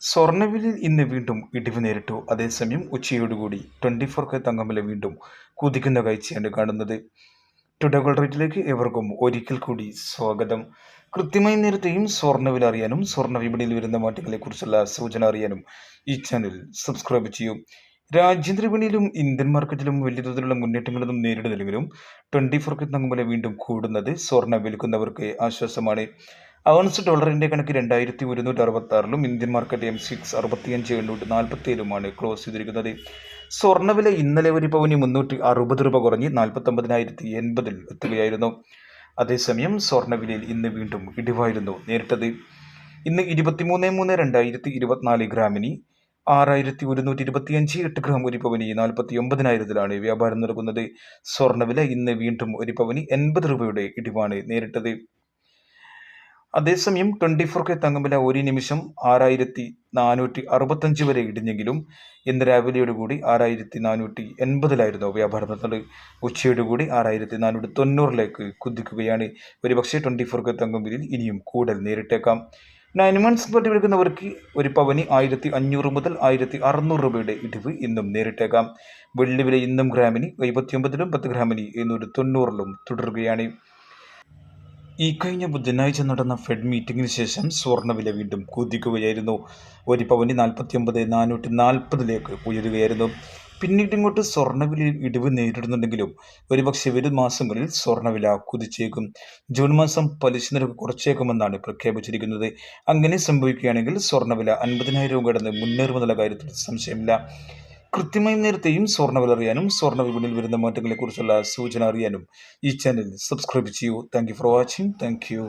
സ്വർണ്ണവിലയിൽ ഇന്ന് വീണ്ടും ഇടിവ് നേരിട്ടു. അതേസമയം ഉച്ചയോടുകൂടി 24K തങ്കവില വീണ്ടും കുതിക്കുന്ന കാഴ്ചയാണ് കാണുന്നത്. ടുഡേ ഗോൾഡ് റേറ്റിലേക്ക് ഏവർക്കും ഒരിക്കൽ കൂടി സ്വാഗതം. കൃത്യമായ നേരത്തെയും സ്വർണ്ണവില അറിയാനും സ്വർണ്ണ വിപണിയിൽ വരുന്ന മാറ്റങ്ങളെക്കുറിച്ചുള്ള സൂചന അറിയാനും ഈ ചാനൽ സബ്സ്ക്രൈബ് ചെയ്യൂ. രാജ്യാന്തര വിപണിയിലും ഇന്ത്യൻ മാർക്കറ്റിലും വലിയ തോതിലുള്ള മുന്നേറ്റങ്ങളൊന്നും നേരിടുന്നില്ലെങ്കിലും 24K തങ്കവില വീണ്ടും കൂടുന്നത് സ്വർണ്ണ വിൽക്കുന്നവർക്ക് ആശ്വാസമാണ്. ഔൺസ് ഡോളറിന്റെ കണക്ക് 2166-ലും ഇന്ത്യൻ മാർക്കറ്റ് M6 65,847-ലുമാണ് ക്ലോസ് ചെയ്തിരിക്കുന്നത്. സ്വർണ്ണവില ഇന്നലെ ഒരു പവന് 360 രൂപ കുറഞ്ഞ് 49,080-ൽ എത്തുകയായിരുന്നു. അതേസമയം സ്വർണ്ണവിലയിൽ ഇന്ന് വീണ്ടും ഇടിവായിരുന്നു നേരിട്ടത്. ഇന്ന് 23/3/2024 ഗ്രാമിന് 6,125 8 ഗ്രാം ഒരു പവന് 49,000-ലാണ് വ്യാപാരം നടക്കുന്നത്. സ്വർണ്ണവില ഇന്ന് വീണ്ടും ഒരു പവന് 80 രൂപയുടെ ഇടിവാണ് നേരിട്ടത്. അതേസമയം 24K തങ്കവില ഒരു നിമിഷം 6,465 വരെ ഇടിഞ്ഞെങ്കിലും ഇന്ന് രാവിലെയോടുകൂടി 6,480-ലായിരുന്നു വ്യാപാരം നടന്നത്. ഉച്ചയോടുകൂടി 6,490-ലേക്ക് കുതിക്കുകയാണ്. ഒരുപക്ഷെ 24K തങ്കവിലയിൽ ഇനിയും കൂടുതൽ നേരിട്ടേക്കാം. 9 months പറ്റി വിൽക്കുന്നവർക്ക് ഒരു പവന് 1,500 മുതൽ 1,600 രൂപയുടെ ഇടിവ് ഇന്നും നേരിട്ടേക്കാം. വെള്ളിവില ഇന്നും ഗ്രാമിന് 59-ലും 10 ഗ്രാമിന് 790-ലും തുടരുകയാണ്. ഈ കഴിഞ്ഞ ബുധനാഴ്ച നടന്ന ഫെഡ് മീറ്റിംഗിന് ശേഷം സ്വർണ്ണവില വീണ്ടും കുതിക്കുകയായിരുന്നു. ഒരു പവന് 49,440-ലേക്ക് ഉയരുകയായിരുന്നു. പിന്നീട് ഇങ്ങോട്ട് സ്വർണ്ണവിലയിൽ ഇടിവ് നേരിടുന്നുണ്ടെങ്കിലും ഒരുപക്ഷെ വരും മാസങ്ങളിൽ സ്വർണ്ണവില കുതിച്ചേക്കും. ജൂൺ മാസം പലിശ നിരക്ക് കുറച്ചേക്കുമെന്നാണ് പ്രഖ്യാപിച്ചിരിക്കുന്നത്. അങ്ങനെ സംഭവിക്കുകയാണെങ്കിൽ സ്വർണ്ണവില 50,000 കടന്ന് മുന്നേറുമെന്നുള്ള കാര്യത്തിൽ സംശയമില്ല. കൃത്യമായും നേരത്തെയും സ്വർണ്ണവില അറിയാനും സ്വർണ്ണ വിപണിയിൽ വരുന്ന മാറ്റങ്ങളെക്കുറിച്ചുള്ള സൂചന അറിയാനും ഈ ചാനൽ സബ്സ്ക്രൈബ് ചെയ്യൂ. Thank you for watching. Thank you.